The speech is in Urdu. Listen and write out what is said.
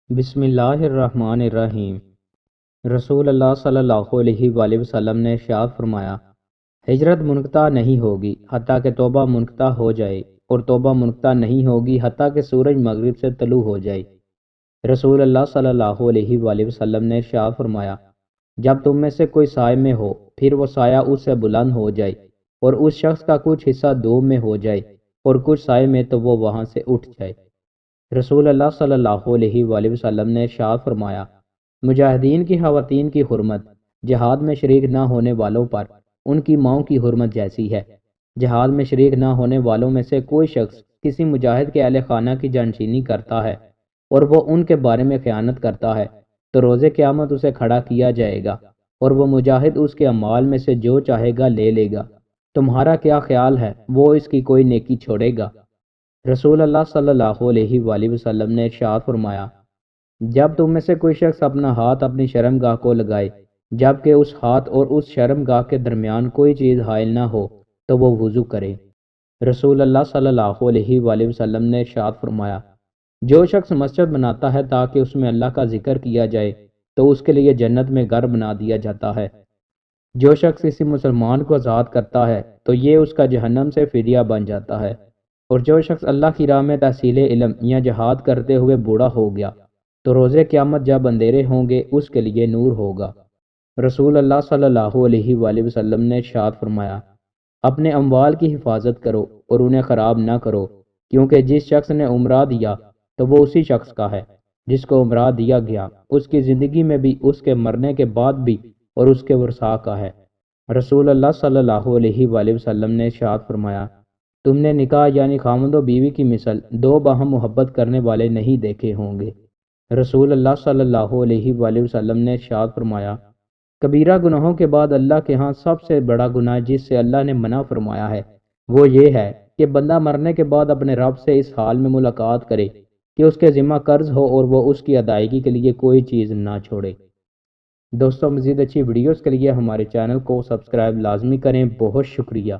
بسم اللہ الرحمن الرحیم۔ رسول اللہ صلی اللہ علیہ وآلہ وسلم نے ارشاد فرمایا، ہجرت منقطع نہیں ہوگی حتیٰ کہ توبہ منقطع ہو جائے، اور توبہ منقطع نہیں ہوگی حتیٰ کہ سورج مغرب سے طلوع ہو جائے۔ رسول اللہ صلی اللہ علیہ وآلہ وسلم نے ارشاد فرمایا، جب تم میں سے کوئی سائے میں ہو، پھر وہ سایہ اس سے بلند ہو جائے، اور اس شخص کا کچھ حصہ دوم میں ہو جائے اور کچھ سائے میں، تو وہ وہاں سے اٹھ جائے۔ رسول اللہ صلی اللہ علیہ وآلہ وسلم نے ارشاد فرمایا، مجاہدین کی خواتین کی حرمت جہاد میں شریک نہ ہونے والوں پر ان کی ماؤں کی حرمت جیسی ہے۔ جہاد میں شریک نہ ہونے والوں میں سے کوئی شخص کسی مجاہد کے اہل خانہ کی جانشینی کرتا ہے اور وہ ان کے بارے میں خیانت کرتا ہے، تو روز قیامت اسے کھڑا کیا جائے گا، اور وہ مجاہد اس کے اعمال میں سے جو چاہے گا لے لے گا۔ تمہارا کیا خیال ہے، وہ اس کی کوئی نیکی چھوڑے گا؟ رسول اللہ صلی اللہ علیہ وآلہ وسلم نے ارشاد فرمایا، جب تم میں سے کوئی شخص اپنا ہاتھ اپنی شرمگاہ کو لگائے، جبکہ اس ہاتھ اور اس شرمگاہ کے درمیان کوئی چیز حائل نہ ہو، تو وہ وضو کرے۔ رسول اللہ صلی اللہ علیہ وآلہ وسلم نے ارشاد فرمایا، جو شخص مسجد بناتا ہے تاکہ اس میں اللہ کا ذکر کیا جائے، تو اس کے لیے جنت میں گھر بنا دیا جاتا ہے۔ جو شخص کسی مسلمان کو آزاد کرتا ہے، تو یہ اس کا جہنم سے فدیہ بن جاتا ہے۔ اور جو شخص اللہ کی راہ میں تحصیل علم یا جہاد کرتے ہوئے بوڑھا ہو گیا، تو روز قیامت جب اندھیرے ہوں گے اس کے لیے نور ہوگا۔ رسول اللہ صلی اللہ علیہ وآلہ وسلم نے ارشاد فرمایا، اپنے اموال کی حفاظت کرو اور انہیں خراب نہ کرو، کیونکہ جس شخص نے عمرہ دیا تو وہ اسی شخص کا ہے جس کو عمرہ دیا گیا، اس کی زندگی میں بھی، اس کے مرنے کے بعد بھی، اور اس کے ورثاء کا ہے۔ رسول اللہ صلی اللہ علیہ وآلہ وسلم نے ارشاد فرمایا، تم نے نکاح یعنی خاوند و بیوی کی مثل دو باہم محبت کرنے والے نہیں دیکھے ہوں گے۔ رسول اللہ صلی اللہ علیہ وآلہ وسلم نے ارشاد فرمایا، کبیرہ گناہوں کے بعد اللہ کے ہاں سب سے بڑا گناہ جس سے اللہ نے منع فرمایا ہے، وہ یہ ہے کہ بندہ مرنے کے بعد اپنے رب سے اس حال میں ملاقات کرے کہ اس کے ذمہ قرض ہو اور وہ اس کی ادائیگی کے لیے کوئی چیز نہ چھوڑے۔ دوستوں، مزید اچھی ویڈیوز کے لیے ہمارے چینل کو سبسکرائب لازمی کریں۔ بہت شکریہ۔